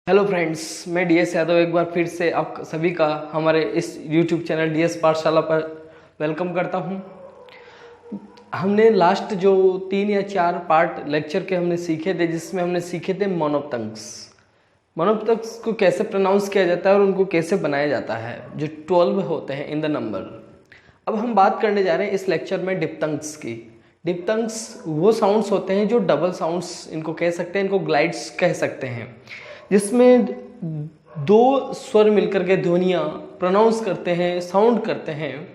Hello friends, मैं DS Yadav एक बार फिर से आप सभी का हमारे इस यूट्यूब चैनल डीएस पाठशाला पर वेलकम करता हूं। हमने लास्ट जो 3 या 4 पार्ट लेक्चर के हमने सीखे थे, जिसमें हमने सीखे थे मोनोप्तंग्स। मोनोप्तंग्स को कैसे प्रोनाउंस किया जाता है और उनको कैसे बनाया जाता है, जो 12 होते हैं इन द नंबर। अब हम बात करने जा रहे हैं इस लेक्चर में डिप्तंग्स की। डिप्तंग्स वो साउंड्स होते हैं जो डबल साउंड्स इनको कह सकते हैं, इनको ग्लाइड्स कह सकते हैं, जिसमें दो स्वर मिलकर के ध्वनियाँ प्रोनाउंस करते हैं, साउंड करते हैं,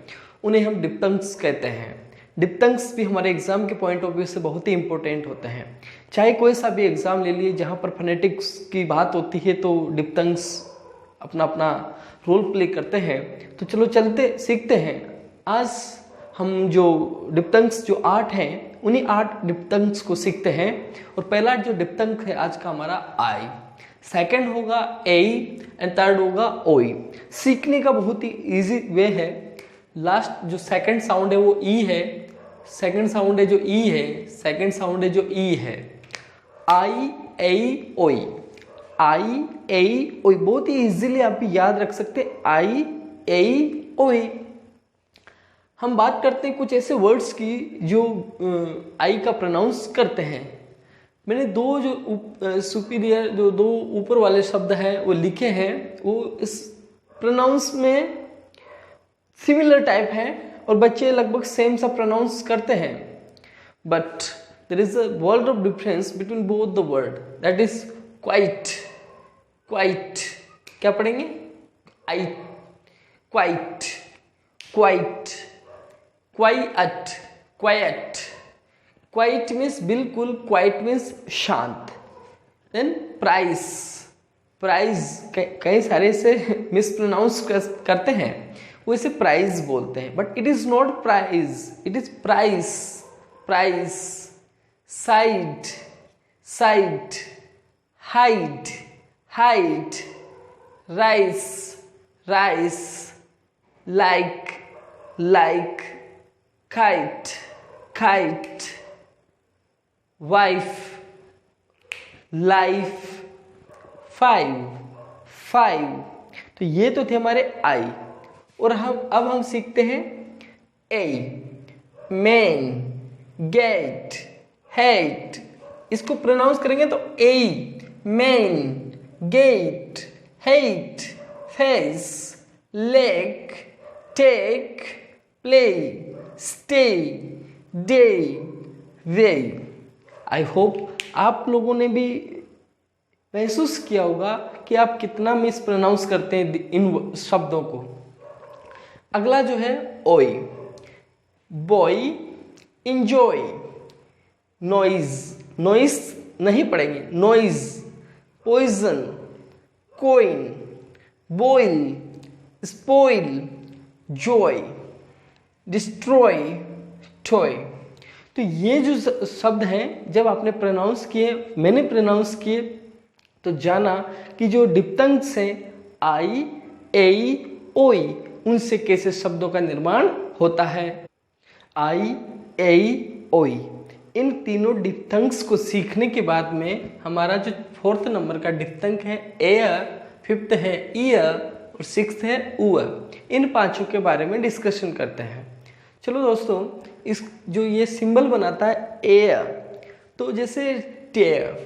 उन्हें हम डिप्तंग्स कहते हैं। डिप्तंग्स भी हमारे एग्जाम के पॉइंट ऑफ व्यू से बहुत ही इंपॉर्टेंट होते हैं। चाहे कोई सा भी एग्जाम ले लिए, जहाँ पर फोनेटिक्स की बात होती है तो डिप्तंग्स अपना अपना रोल प्ले करते हैं। तो चलो चलते सीखते हैं। आज हम जो डिप्तंग्स जो 8 हैं, उन्हीं 8 डिप्तंग्स को सीखते हैं। और पहला जो डिप्तंग है आज का हमारा आई, सेकंड होगा ए एंड थर्ड होगा ओई। सीखने का बहुत ही इजी वे है। लास्ट जो सेकंड साउंड है वो ई है, सेकंड साउंड है जो ई है, सेकंड साउंड है जो ई है। आई ए ओई, आई ए ओई, बहुत ही इजीली आप याद रख सकते हैं, आई ए ओई। हम बात करते हैं कुछ ऐसे वर्ड्स की जो आई का प्रोनाउंस करते हैं। मैंने दो जो सुपीरियर जो दो ऊपर वाले शब्द हैं वो लिखे हैं, वो इस प्रोनाउंस में सिमिलर टाइप है और बच्चे लगभग सेम सा प्रोनाउंस करते हैं। But there is a world of difference between both the word, that is quite. Quite क्या पढ़ेंगे? I, quite, quite, quite, quite. Quite means बिल्कुल, क्वाइट मीन्स शांत। देन प्राइस, प्राइज कई सारे से मिस प्रोनाउंस करते हैं, वो इसे प्राइज बोलते हैं, but it is not prize, it is price, price. Side, side, hide, hide, rice, rice, like, like, kite, kite, wife, life, five, five. तो ये तो थे हमारे आई। और अब हम सीखते हैं ए, मैन, गेट, हेट। इसको प्रोनाउंस करेंगे तो A, man, gate, hate, face, leg, take, play, stay, day, way. I hope आप लोगों ने भी महसूस किया होगा कि आप कितना मिस प्रोनाउंस करते हैं इन शब्दों को। अगला जो है ओई, बॉय, इंजॉय, नॉइज, नॉइज नहीं पढ़ेंगे, noise, poison, coin, boil, spoil, joy, destroy, toy. तो ये जो शब्द हैं, जब आपने प्रोनाउंस किए, मैंने प्रोनाउंस किए, तो जाना कि जो डिप्तंग्स हैं आई ए ओई, उनसे कैसे शब्दों का निर्माण होता है। आई ए ओई, इन तीनों डिप्तंग्स को सीखने के बाद में हमारा जो 4th नंबर का डिप्तंग है एयर, 5th है ईयर और 6th है ऊअर, इन पांचों के बारे में डिस्कशन करते हैं। चलो दोस्तों, इस जो ये सिंबल बनाता है एयर, तो जैसे टेयर,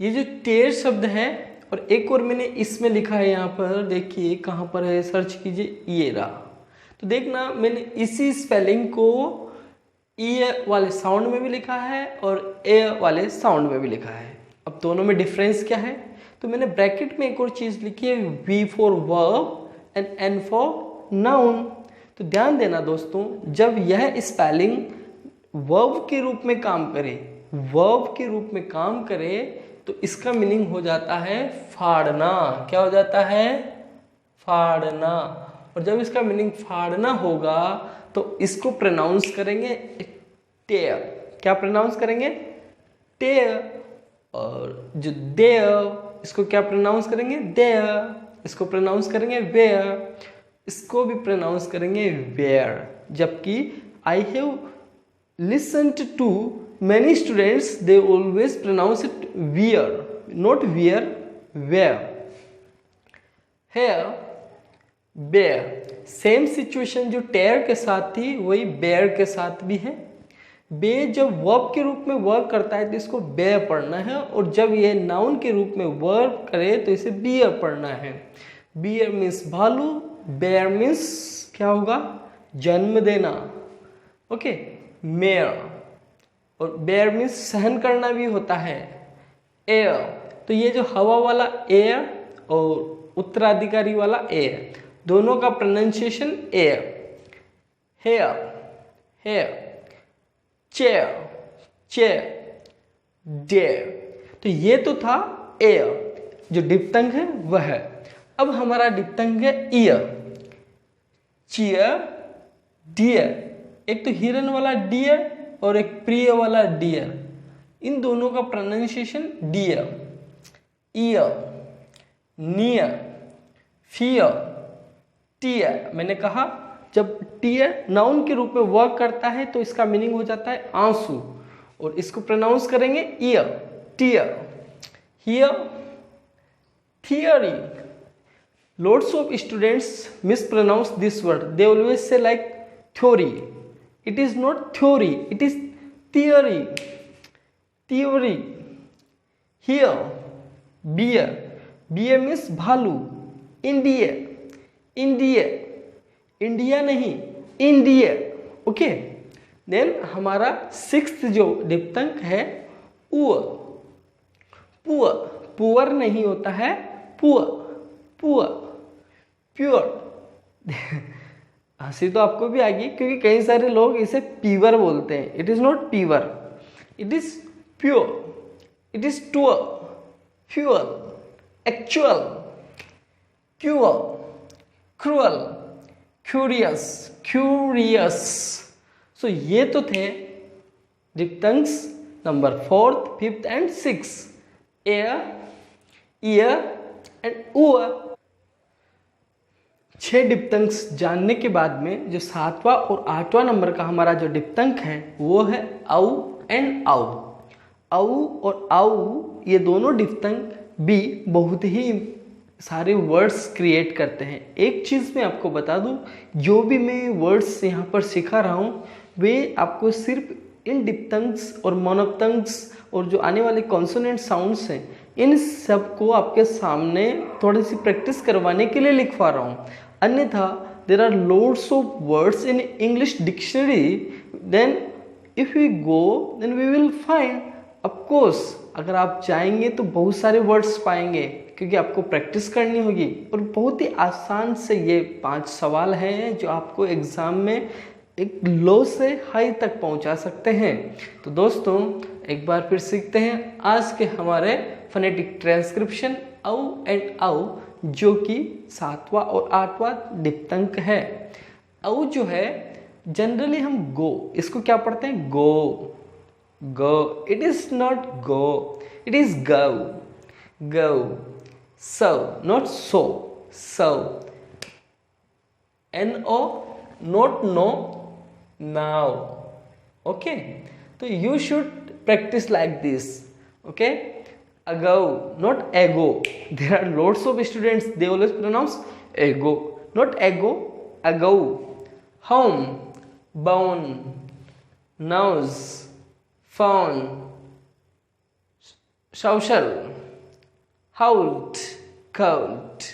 ये जो टेयर शब्द है, और एक और मैंने इसमें लिखा है, यहाँ पर देखिए कहाँ पर है, सर्च कीजिए, ये रहा। तो देखना मैंने इसी स्पेलिंग को ई वाले साउंड में भी लिखा है और ए वाले साउंड में भी लिखा है। अब दोनों में डिफरेंस क्या है? तो मैंने ब्रैकेट में एक और चीज़ लिखी है, V for verb and N for noun. तो ध्यान देना दोस्तों, जब यह स्पेलिंग वर्ब के रूप में काम करे, वर्ब के रूप में काम करे, तो इसका मीनिंग हो जाता है फाड़ना। क्या हो जाता है? फाड़ना। और जब इसका मीनिंग फाड़ना होगा तो इसको प्रोनाउंस करेंगे टेयर। क्या प्रोनाउंस करेंगे? टेयर। और जो देयर, इसको क्या प्रोनाउंस करेंगे? देयर। इसको प्रोनाउंस करेंगे वेयर। इसको भी प्रोनाउंस करेंगे वेयर। जबकि I have listened to many students, they always pronounce it wear, not wear, where, hair, bear. Same situation जो टेयर के साथ थी वही बेयर के साथ भी है। बे जब वर्ब के रूप में वर्क करता है तो इसको बेयर पढ़ना है, और जब ये नाउन के रूप में वर्क करे तो इसे बियर पढ़ना है। बियर मीन्स भालू, बेयर मीन्स क्या होगा, जन्म देना। ओके, मेयर, और बेयर मीन्स सहन करना भी होता है। एयर, तो ये जो हवा वाला एयर और उत्तराधिकारी वाला एयर, दोनों का pronunciation air. Hair, hair, chair, chair, dare. तो ये तो था एयर, जो डिप्थंग है वह है। अब हमारा डिप्थंग है ईयर, चीयर, डियर। एक तो हिरन वाला डियर और एक प्रिय वाला डियर, इन दोनों का pronunciation dear. Ear, near, fear, tear. मैंने कहा जब टीयर नाउन के रूप में वर्क करता है तो इसका मीनिंग हो जाता है आंसू, और इसको प्रोनाउंस करेंगे ear, tear. Here, theory. Lots of students mispronounce this word. They always say like theory. It is not theory, it is theory. Theory. Here, beer. Beer means भालू. India. India. India नहीं, India. Okay. Then हमारा sixth जो डिप्थंग है poor. Poor, poor नहीं होता है, poor, poor, pure. हंसी तो आपको भी आएगी क्योंकि कई सारे लोग इसे पीवर बोलते हैं। इट इज नॉट पीवर, it is pure, it is tour, fuel, actual, क्यूअल, क्रूअल, क्यूरियस, क्यूरियस। सो ये तो थे diphthongs number 4th, 5th and 6th, air, ear and ऊअर। 6 डिप्थंग्स जानने के बाद में जो 7वां और 8वां नंबर का हमारा जो डिप्थंग है वो है औ एंड आउ। औ और आउ ये दोनों डिप्थंग भी बहुत ही सारे वर्ड्स क्रिएट करते हैं। एक चीज़ मैं आपको बता दूं, जो भी मैं वर्ड्स यहाँ पर सिखा रहा हूँ वे आपको सिर्फ इन डिप्थंग्स और मोनोप्थंग्स और जो आने वाले कॉन्सोनेंट साउंड्स हैं इन सब को आपके सामने थोड़ी सी प्रैक्टिस करवाने के लिए लिखवा रहा हूँ। अन्यथा there are loads of words in English dictionary, then if we go then we will find. Of course अगर आप चाहेंगे तो बहुत सारे वर्ड्स पाएंगे क्योंकि आपको प्रैक्टिस करनी होगी, और बहुत ही आसान से ये 5 सवाल हैं जो आपको एग्ज़ाम में एक लो से हाई तक पहुंचा सकते हैं। तो दोस्तों एक बार फिर सीखते हैं आज के हमारे फोनेटिक ट्रांसक्रिप्शन औ एंड आउ, जो कि 7वां और 8वां डिप्थंग है। औ जो है जनरली हम गो, इसको क्या पढ़ते हैं, go, go. It is not go, it is go, go. So not so, so. NO not no, now. Okay, तो you should practice like this. Okay, ago, not ego. There are lots of students, they always pronounce ego, not ego, ago. Home, bone, nose, phone, social, halt, cold,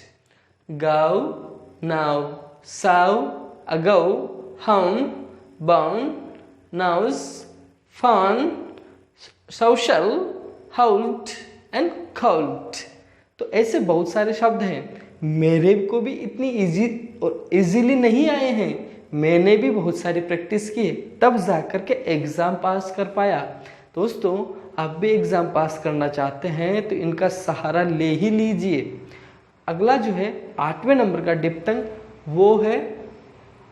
go, now, so, ago, home, bone, nose, phone, social, halt and colt. तो ऐसे बहुत सारे शब्द हैं, मेरे को भी इतनी इजी और इजीली नहीं आए हैं। मैंने भी बहुत सारी प्रैक्टिस की तब जा कर के एग्ज़ाम पास कर पाया। दोस्तों आप भी एग्ज़ाम पास करना चाहते हैं तो इनका सहारा ले ही लीजिए। अगला जो है 8वें नंबर का डिप्थंग वो है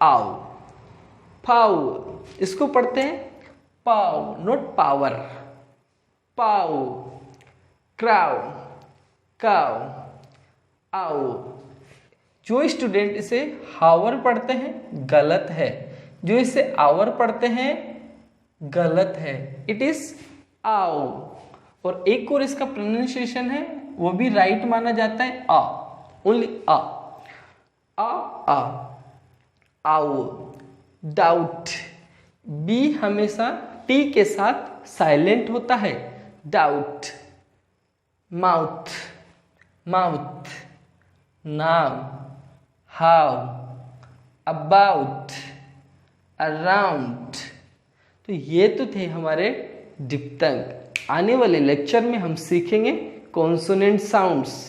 आउ, पाउ। इसको पढ़ते हैं पाउ, नॉट पावर। पाउ, क्राउ, काउ, आओ। जो स्टूडेंट इसे हावर पढ़ते हैं गलत है, जो इसे आवर पढ़ते हैं गलत है। इट इज आओ। और एक और इसका प्रोनाउंसिएशन है वो भी राइट माना जाता है, आ, ओनली आ, आ, आओ, डाउट, बी हमेशा टी के साथ साइलेंट होता है, doubt, mouth, mouth, now, how, about, around. तो ये तो थे हमारे डिप्थंग। आने वाले लेक्चर में हम सीखेंगे कॉन्सोनेंट साउंड्स।